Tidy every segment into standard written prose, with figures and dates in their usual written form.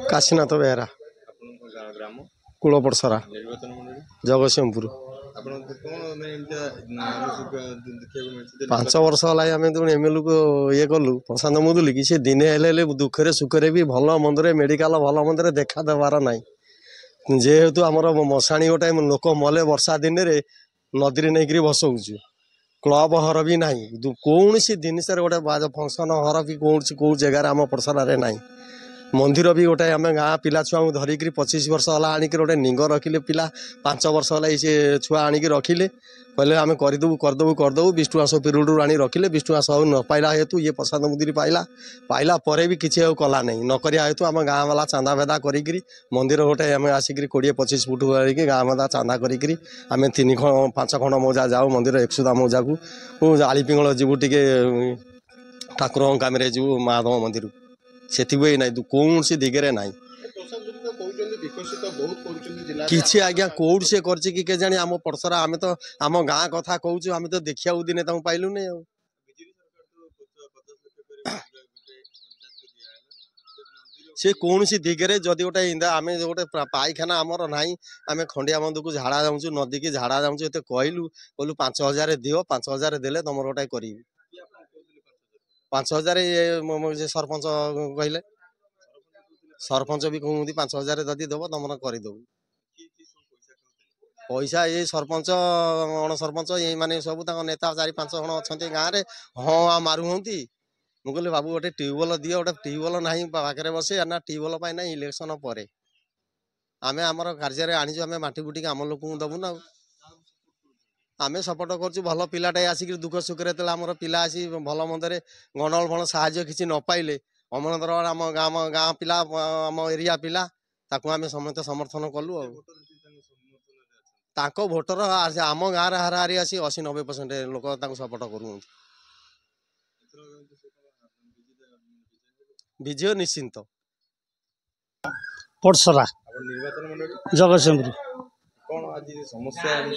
काशीनाथ बेहरा ग्राम कूलपड़सरा निर्वाचन मंडली जगतसिंहपुर कौन देखा 5 वर्ष है आम जो एमएलए को ये कलु प्रशांत मुदुली कि सी दिने हेले दुखरे सुखरे भी भल मंदरे मेडिकल भल मंदरे देखा देवार ना जेहेतु आमर मशाणी गोटे लोक मले वर्षा दिन में नदी नहीं भसौचु क्लब हर भी ना कौन सी जिनस गोटे फंक्शन हर भी कौ जगार आम पड़सारे ना मंदिर भी गोटे आम गाँ पिला छुआ धरिक 25 वर्ष है आणिक गोटे निंग रखिले पिला 5 वर्ष है सी छुआ आणिक रखिले कहले आम करदेबू 20 टଙ୍କା सब पिरियड आनी रखिले 20 टଙ୍କା सब न पाइला हेतु ये प्रसाद मुदुली पाइला पर भी किसी कला नहीं नकरिया हेतु आम गाँ वाला चांदा भेदा करी मंदिर गोटे आम आसिक 20-25 फुट करके गाँ वाला चांदा करी आम 5 खंड मौजा जाऊ मंदिर एकसुदा मौजा को आली पिंगल जीवु टे ठाकुर काम जीवु महादेव मंदिर से ना कौन सी दिगरे ना किसी आज्ञा कौट से कर जानी आम पड़सरा आम तो आम गाँ कथा कहूँ आम तो देखा दिन तक पाइलु नहीं से कौन सी दिगरे जदि गोटे आम गोटे पाइखाना आमर ना आम खंडिया बंध को झाड़ा जाऊँ नदी की झाड़ा जाऊँ ये कहलु 5,000 दियो 5,000 देले तुम गोटे करी 5,000 सरपंच कहले सरपंच भी कहते 5,000 जदि दब तुम करदेबू पैसा ये सरपंच अण सरपंच ये माने सब नेता 4-5 जन अच्छा गाँव में हाँ मारू हूँ मुझे कहली बाबू गोटे ट्यूबवेल दिए गोटे ट्यूबवेल ना पाखे बसे ना ट्यूबवेल ना इलेक्शन पर आम आमर कार्य आनीचु आम माटी बुटी आम लोक दबू ना आम सपोर्ट कर भल पिलाटे आसिक दुख सुखे आमर पिला आसी भल मंदरे गंडल भल साहय किसी न पाइले अमरंदर आम गाँ पिला आम एरिया पिला ताकू आम समस्त समर्थन कलु ताको भोटर आम गाँव हाराहारी आसी 80-90% लोक सपोर्ट करूँ विजय निश्चिंत पड़सरा निर्वाचन मंडली जगतसिंहपुर कौन आज समस्या रही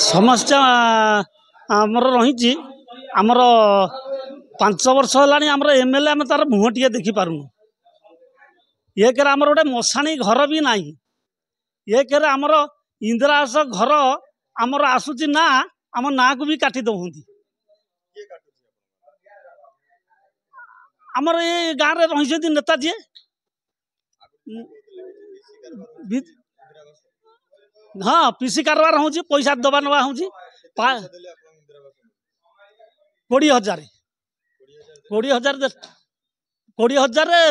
समस्या आमर रही आमर 5 वर्ष है आमर एमएलए आम तार मुह टे देखी पारुनु एक आमर गोटे मशाणी घर भी ना एक आमर इंदिरावास घर आमर आसूची ना आम ना को भी काटी दौंती आमर ये गाँव में रही नेता जी हाँ पीसी कारबार हो पैसा दबा नवा हो 20,000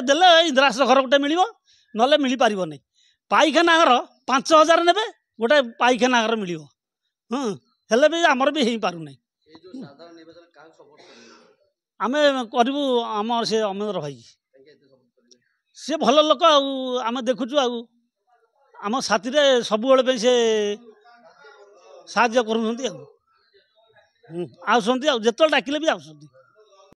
देले इंदिरावास घर गोटे मिल ना मिल पार नहीं पाइखाना घर 5,000 ने गोटे पाइखाना घर मिल हेले भी आमर भी हो पार नहीं आम करूँ आम से अमेंद्र भाई सी भल लोक आम देखुचु आम साथी सब से साहाय्य करूँ आसुँच जिते डाकिले भी आसुँच।